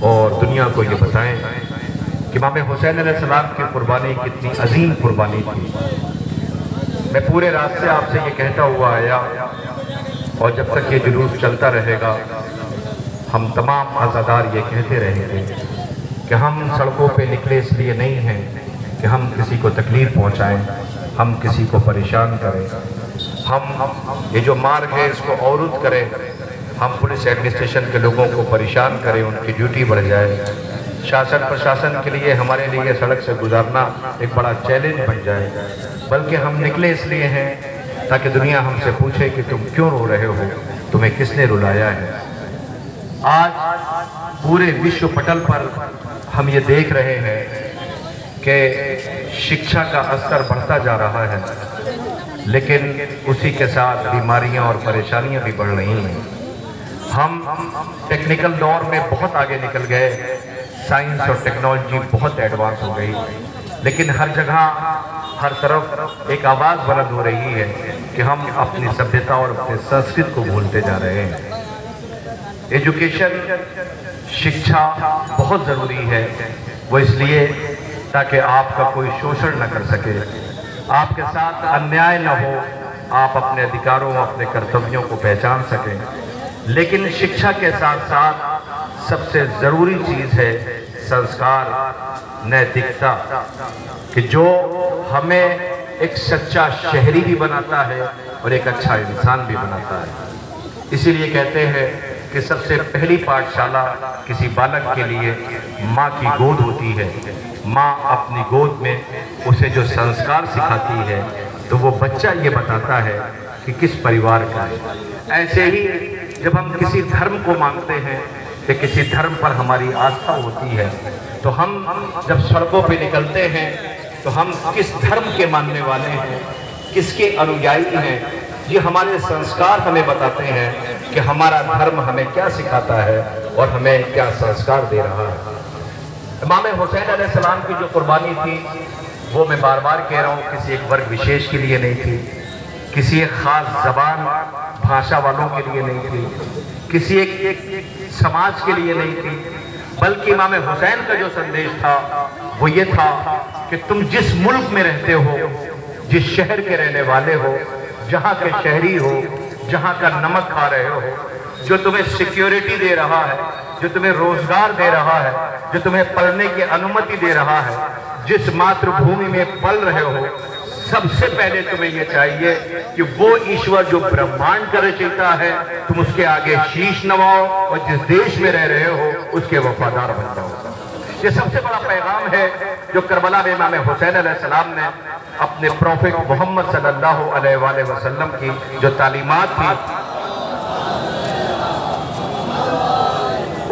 اور دنیا کو یہ بتائیں کہ امام حسین علیہ السلام کی قربانی کتنی عظیم قربانی تھی۔ میں پورے راستے آپ سے یہ کہتا ہوا آیا، اور جب تک یہ جلوس چلتا رہے گا ہم تمام عزادار یہ کہتے رہیں گے کہ ہم سڑکوں پہ نکلے اس لیے نہیں ہیں کہ ہم کسی کو تکلیف پہنچائیں، ہم کسی کو پریشان کریں، ہم یہ جو مارگ ہے اس کو عورت کریں، ہم پولیس ایڈمنسٹریشن کے لوگوں کو پریشان کریں، ان کی ڈیوٹی بڑھ جائے، شاسن پرشاسن کے لیے ہمارے لیے سڑک سے گزارنا ایک بڑا چیلنج بن جائے، بلکہ ہم نکلے اس لیے ہیں تاکہ دنیا ہم سے پوچھے کہ تم کیوں رو رہے ہو، تمہیں کس نے رلایا ہے۔ آج پورے وشو پٹل پر ہم یہ دیکھ رہے ہیں کہ شکشا کا استر بڑھتا جا رہا ہے، لیکن اسی کے ساتھ بیماریاں اور پریشانیاں بھی بڑھ رہی ہیں۔ ہم ٹیکنیکل دور میں بہت آگے نکل گئے، سائنس اور ٹیکنالوجی بہت ایڈوانس ہو گئی، لیکن ہر جگہ ہر طرف ایک آواز بلند ہو رہی ہے کہ ہم اپنی سبھیتا اور اپنے سنسکرت کو بھولتے جا رہے ہیں۔ ایجوکیشن، شکشا بہت ضروری ہے، وہ اس لیے تاکہ آپ کا کوئی شوشن نہ کر سکے، آپ کے ساتھ انیائے نہ ہو، آپ اپنے ادھیکاروں اپنے کرتویوں کو پہچان سکیں۔ لیکن شکشا کے ساتھ ساتھ سب سے ضروری چیز ہے سنسکار، نیتکتا، کہ جو ہمیں ایک سچا شہری بھی بناتا ہے اور ایک اچھا انسان بھی بناتا ہے۔ اسی لیے کہتے ہیں کہ سب سے پہلی پاٹھشالہ کسی بالک کے لیے ماں کی گود ہوتی ہے۔ ماں اپنی گود میں اسے جو سنسکار سکھاتی ہے تو وہ بچہ یہ بتاتا ہے کہ کس پریوار کا ہے۔ ایسے ہی جب ہم کسی دھرم کو مانتے ہیں کہ کسی دھرم پر ہماری آستھا ہوتی ہے تو ہم جب سڑکوں پہ نکلتے ہیں تو ہم کس دھرم کے ماننے والے ہیں، کس کے انویائی ہیں، یہ ہمارے سنسکار ہمیں بتاتے ہیں کہ ہمارا دھرم ہمیں کیا سکھاتا ہے اور ہمیں کیا سنسکار دے رہا ہے۔ امام حسین علیہ السلام کی جو قربانی تھی وہ میں بار بار کہہ رہا ہوں کسی ایک ورگ وشیش کے لیے نہیں تھی، کسی ایک خاص زبان بھاشا والوں کے لیے نہیں تھی، کسی ایک سماج کے لیے نہیں تھی، بلکہ امام حسین کا جو سندیش تھا وہ یہ تھا کہ تم جس ملک میں رہتے ہو، جس شہر کے رہنے والے ہو، جہاں کے شہری ہو، جہاں کا نمک کھا رہے ہو، جو تمہیں سیکیورٹی دے رہا ہے، جو تمہیں روزگار دے رہا ہے، جو تمہیں پڑھنے کی انومتی دے رہا ہے، جس ماتر بھومی میں پل رہے ہو، سب سے پہلے تمہیں یہ چاہیے کہ وہ ایشور جو برہمانڈ کا رچیتا ہے تم اس کے آگے شیش نواؤ اور جس دیش میں رہ رہے ہو اس کے وفادار بن جاؤ۔ یہ سب سے بڑا پیغام ہے جو کربلا میں امام حسین علیہ السلام نے اپنے پروفٹ محمد صلی اللہ علیہ وآلہ وسلم کی جو تعلیمات تھی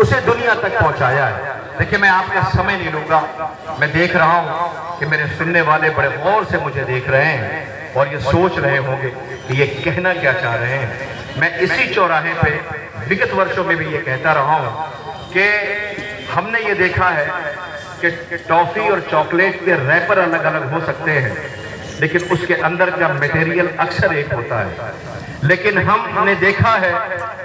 اسے دنیا تک پہنچایا ہے۔ دیکھیں میں آپ کا سمے نہیں لوں گا، میں دیکھ رہا ہوں کہ میرے سننے والے بڑے غور سے مجھے دیکھ رہے ہیں اور یہ سوچ رہے ہوں گے کہ یہ کہنا کیا چاہ رہے ہیں۔ میں اسی چوراہے پہ وگت ورشوں میں بھی یہ کہتا رہا ہوں کہ ہم نے یہ دیکھا ہے کہ ٹافی اور چاکلیٹ کے ریپر الگ الگ ہو سکتے ہیں لیکن اس کے اندر کا میٹیریل اکثر ایک ہوتا ہے، لیکن ہم نے دیکھا ہے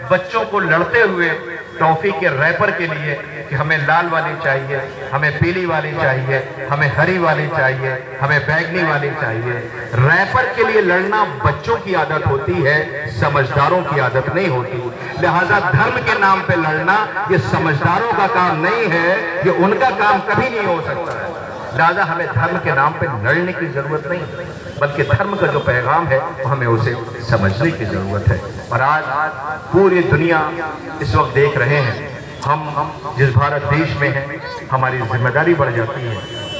بچوں کو لڑتے ہوئے ٹافی کے ریپر کے لیے کہ ہمیں لال والی چاہیے، ہمیں پیلی والی چاہیے، ہمیں ہری والی چاہیے، ہمیں بیگنی والی چاہیے۔ ریپر کے لیے لڑنا بچوں کی عادت ہوتی ہے، سمجھداروں کی عادت نہیں ہوتی، لہذا دھرم کے نام پہ لڑنا یہ سمجھداروں کا کام نہیں ہے، یہ ان کا کام کبھی نہیں ہو سکتا ہے۔ لہذا ہمیں دھرم کے نام پہ لڑنے کی ضرورت نہیں، بلکہ دھرم کا جو پیغام ہے وہ ہمیں اسے سمجھنے کی ضرورت ہے۔ اور آج پوری دنیا اس وقت دیکھ رہے ہیں، ہم جس بھارت دیش میں ہیں ہماری ذمہ داری بڑھ جاتی ہے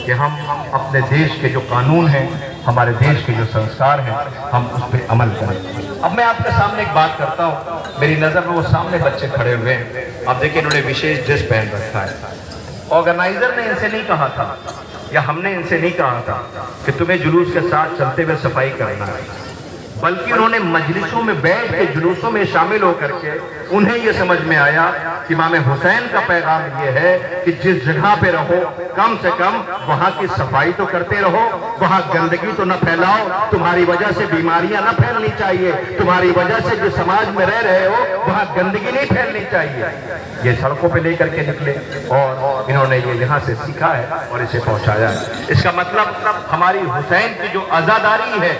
کہ ہم اپنے دیش کے جو قانون ہیں، ہمارے دیش کے جو سنسکار ہیں، ہم اس پہ عمل کریں۔ اب میں آپ کے سامنے ایک بات کرتا ہوں، میری نظر میں وہ سامنے بچے کھڑے ہوئے ہیں، اب دیکھیں انہوں نے وشیش ڈریس پہن رکھا ہے۔ آرگنائزر نے ان سے نہیں کہا تھا یا ہم نے ان سے نہیں کہا تھا کہ تمہیں جلوس کے ساتھ چلتے ہوئے صفائی کرنا ہے، بلکہ انہوں نے مجلسوں میں بیٹھ کے جلوسوں میں شامل ہو کر کے انہیں یہ سمجھ میں آیا کہ امام حسین کا پیغام یہ ہے کہ جس جگہ پہ رہو کم سے کم وہاں کی صفائی تو کرتے رہو، وہاں گندگی تو نہ پھیلاؤ، تمہاری وجہ سے بیماریاں نہ پھیلنی چاہیے، تمہاری وجہ سے جو سماج میں رہ رہے ہو وہاں گندگی نہیں پھیلنی چاہیے۔ یہ سڑکوں پہ لے کر کے نکلے اور انہوں نے یہ یہاں سے سیکھا ہے اور اسے پہنچایا ہے۔ اس کا مطلب ہماری حسین کی جو عزاداری ہے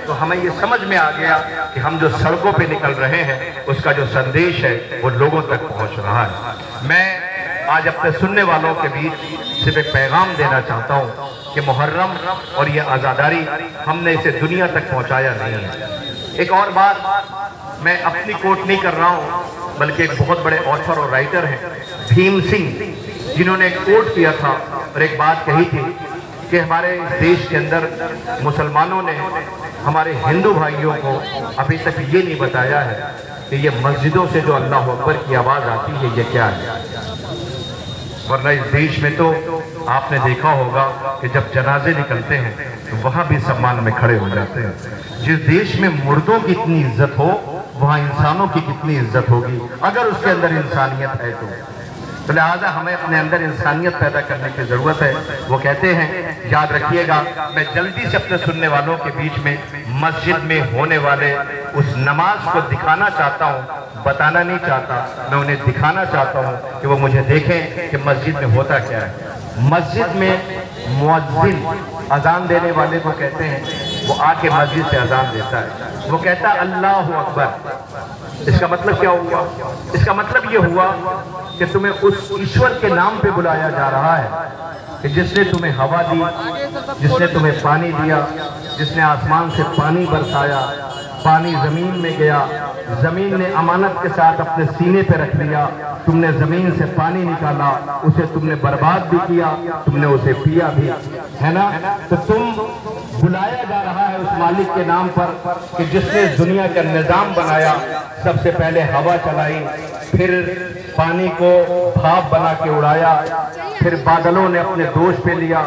تو ہمیں یہ سمجھ میں آ گیا کہ ہم جو سڑکوں پہ نکل رہے ہیں اس کا جو سندیش ہے وہ لوگوں تک پہنچ رہا ہے۔ میں آج اپنے سننے والوں کے بیچ صرف ایک پیغام دینا چاہتا ہوں کہ محرم اور یہ عزاداری ہم نے اسے دنیا تک پہنچایا نہیں ہے۔ ایک اور بات میں اپنی کوٹ نہیں کر رہا ہوں بلکہ ایک بہت بڑے آتھر اور رائٹر ہیں بھیم سنگھ، جنہوں نے ایک کوٹ کیا تھا اور ایک بات کہی تھی کہ ہمارے دیش کے اندر مسلمانوں نے ہمارے ہندو بھائیوں کو ابھی تک یہ نہیں بتایا ہے کہ یہ مسجدوں سے جو اللہ اکبر کی آواز آتی ہے یہ کیا ہے، ورنہ اس دیش میں تو آپ نے دیکھا ہوگا کہ جب جنازے نکلتے ہیں تو وہاں بھی سمان میں کھڑے ہو جاتے ہیں۔ جس دیش میں مردوں کی اتنی عزت ہو وہاں انسانوں کی کتنی عزت ہوگی اگر اس کے اندر انسانیت ہے تو لہٰذا ہمیں اپنے اندر انسانیت پیدا کرنے کی ضرورت ہے۔ وہ کہتے ہیں، یاد رکھیے گا، میں جلدی سے اپنے سننے والوں کے بیچ میں مسجد میں ہونے والے اس نماز کو دکھانا چاہتا ہوں، بتانا نہیں چاہتا، میں انہیں دکھانا چاہتا ہوں کہ وہ مجھے دیکھیں کہ مسجد میں ہوتا کیا ہے۔ مسجد میں مؤذن اذان دینے والے کو کہتے ہیں، وہ آ کے مسجد سے اذان دیتا ہے، وہ کہتا ہے اللہ اکبر۔ اس کا مطلب کیا ہوا؟ اس کا مطلب یہ ہوا کہ تمہیں اس ایشور کے نام پہ بلایا جا رہا ہے کہ جس نے تمہیں ہوا دی، جس نے تمہیں پانی دیا، جس نے آسمان سے پانی برسایا، پانی زمین میں گیا، زمین نے امانت کے ساتھ اپنے سینے پہ رکھ لیا، تم نے زمین سے پانی نکالا، اسے تم نے برباد بھی کیا، تم نے اسے پیا بھی، ہے نا؟ تو تم بلایا جا رہا ہے اس مالک کے نام پر کہ جس نے دنیا کا نظام بنایا، سب سے پہلے ہوا چلائی، پھر پانی کو بھاپ بنا کے اڑایا، پھر بادلوں نے اپنے دوش پہ لیا،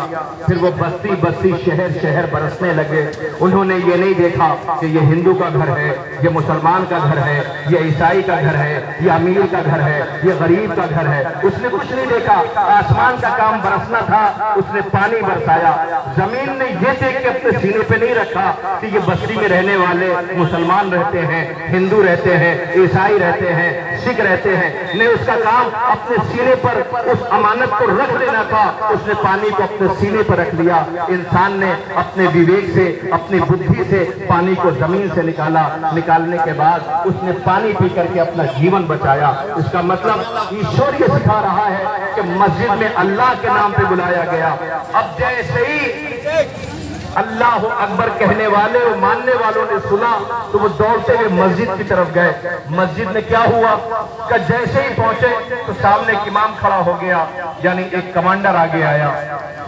پھر وہ بستی بستی شہر شہر برسنے لگے۔ انہوں نے یہ نہیں دیکھا کہ یہ ہندو کا گھر ہے، یہ مسلمان کا گھر ہے، یہ عیسائی کا گھر ہے، یہ امیر کا گھر ہے، یہ غریب کا گھر ہے، اس نے کچھ نہیں دیکھا۔ آسمان کا کام برسنا تھا، اس نے پانی برسایا۔ زمین نے یہ دیکھ کے اپنے سینے پہ نہیں رکھا کہ یہ بستی میں رہنے والے مسلمان رہتے ہیں، ہندو رہتے ہیں، عیسائی رہتے ہیں، سکھ رہتے ہیں، نہیں، اس کا کام اپنے سینے پر اس امانت کو رکھ لینا تھا، اس نے پانی کو اپنے سینے پر رکھ لیا۔ انسان نے اپنے ویویک سے، اپنی بدھی سے پانی کو زمین سے نکالا، نکالنے کے بعد اس نے پانی پی کر کے اپنا جیون بچایا۔ اس کا مطلب ایشور یہ سکھا رہا ہے کہ مسجد میں اللہ کے نام پہ بلایا گیا۔ اب جیسے ہی اللہ اکبر کہنے والے اور ماننے والوں نے سنا تو وہ دوڑتے ہوئے مسجد کی طرف گئے۔ مسجد میں کیا ہوا کہ جیسے ہی پہنچے تو سامنے ایک امام کھڑا ہو گیا، یعنی ایک کمانڈر آگے آیا،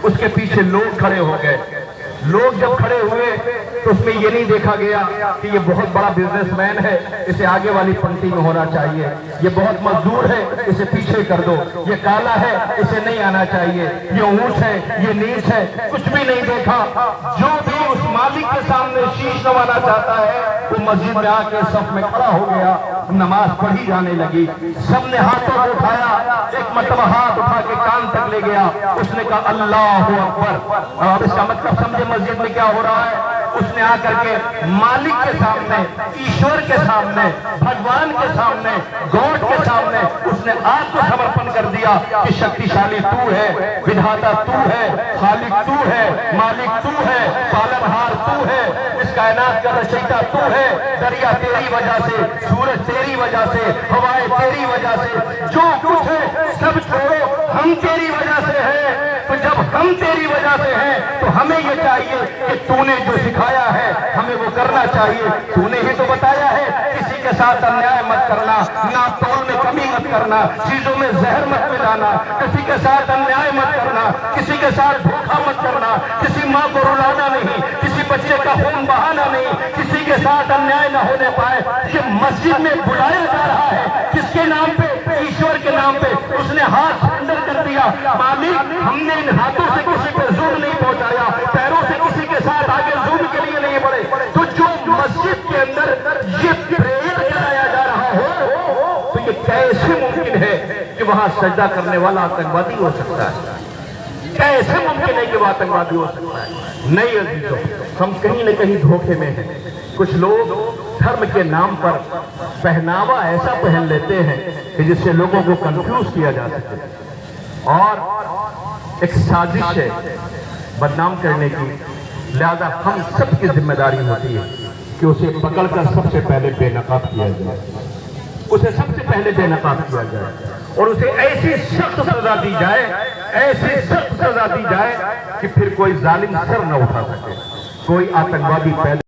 اس کے پیچھے لوگ کھڑے ہو گئے۔ لوگ جب کھڑے ہوئے تو اس میں یہ نہیں دیکھا گیا کہ یہ بہت بڑا بزنس مین ہے، اسے آگے والی پنکتی میں ہونا چاہیے، یہ بہت مزدور ہے، اسے پیچھے کر دو، یہ کالا ہے، اسے نہیں آنا چاہیے، یہ اونچ ہے، یہ نیچ ہے، کچھ بھی نہیں دیکھا۔ جو بھی اس مالک کے سامنے شیش نوانا چاہتا ہے وہ مسجد میں آ کے صف میں کھڑا ہو گیا، نماز پڑھی جانے لگی۔ سب نے ہاتھوں کو اٹھایا، ایک مرتبہ ہاتھ اٹھا کے کان تک لے گیا، اس نے کہا اللہ اکبر۔ اور اس کا مطلب سمجھے مسجد میں کیا ہو رہا ہے؟ اس نے آ کر کے مالک کے سامنے، ایشور کے سامنے، بھگوان کے سامنے، گاڈ کے سامنے اس نے آپ کو سمرپن کر دیا کہ شکتیشالی تو ہے، ودھاتا تو ہے، خالق تو ہے، مالک تو ہے، پالنہار تو ہے، اس کائنات کا رچیتا تو ہے، دریا تیری وجہ سے، سورج تیری وجہ سے، ہوائیں تیری وجہ سے، جو کچھ ہے سب چھوڑو، ہم تیری وجہ سے ہیں۔ تو جب ہم تیری وجہ سے ہیں تو ہمیں یہ چاہیے کہ تو نے جو سکھایا ہے ہمیں وہ کرنا چاہیے۔ تو نے ہی تو بتایا ہے کسی کے ساتھ انیائے مت کرنا، ناپ تول میں کمی مت کرنا، چیزوں میں زہر مت ملانا، کسی کے ساتھ انیائے مت کرنا، کسی کے ساتھ دھوکہ مت کرنا، کسی ماں کو رلانا نہیں، کسی بچے کا خون بہانا نہیں، کسی کے ساتھ انیائے نہ ہونے پائے۔ یہ مسجد میں بلایا جا رہا ہے کس کے نام پہ؟ ایشور کے نام پہ۔ اس نے ہاتھ سرنڈر کر دیا، مالک ہم نے ان ہاتھوں سے کسی پہ ظلم نہیں پہنچایا، پیروں سے کسی کے ساتھ آگے ظلم کے لیے نہیں بڑھے، تو جو مسجد کے اندر یہ پریئر کرایا جا رہا ہو تو یہ کیسے ممکن ہے کہ وہاں سجدہ کرنے والا آتنکوادی ہو سکتا ہے؟ کیسے ممکن ہے کہ وہ آتنکوادی ہو سکتا ہے؟ نہیں عزیزوں، ہم کہیں نہ کہیں دھوکے میں ہیں۔ کچھ لوگ دھرم کے نام پر پہناوا ایسا پہن لیتے ہیں کہ جس سے لوگوں کو کنفیوز کیا جا سکے، اور ایک سازش ہے بدنام کرنے کی۔ لہذا ہم سب کی ذمہ داری ہوتی ہے کہ اسے پکڑ کر سب سے پہلے بے نقاب کیا جائے، اسے سب سے پہلے بے نقاب کیا جائے، اور اسے ایسی سخت سزا دی جائے، ایسی سخت سزا دی جائے کہ پھر کوئی ظالم سر نہ اٹھا سکے، کوئی آتنکوادی پیدا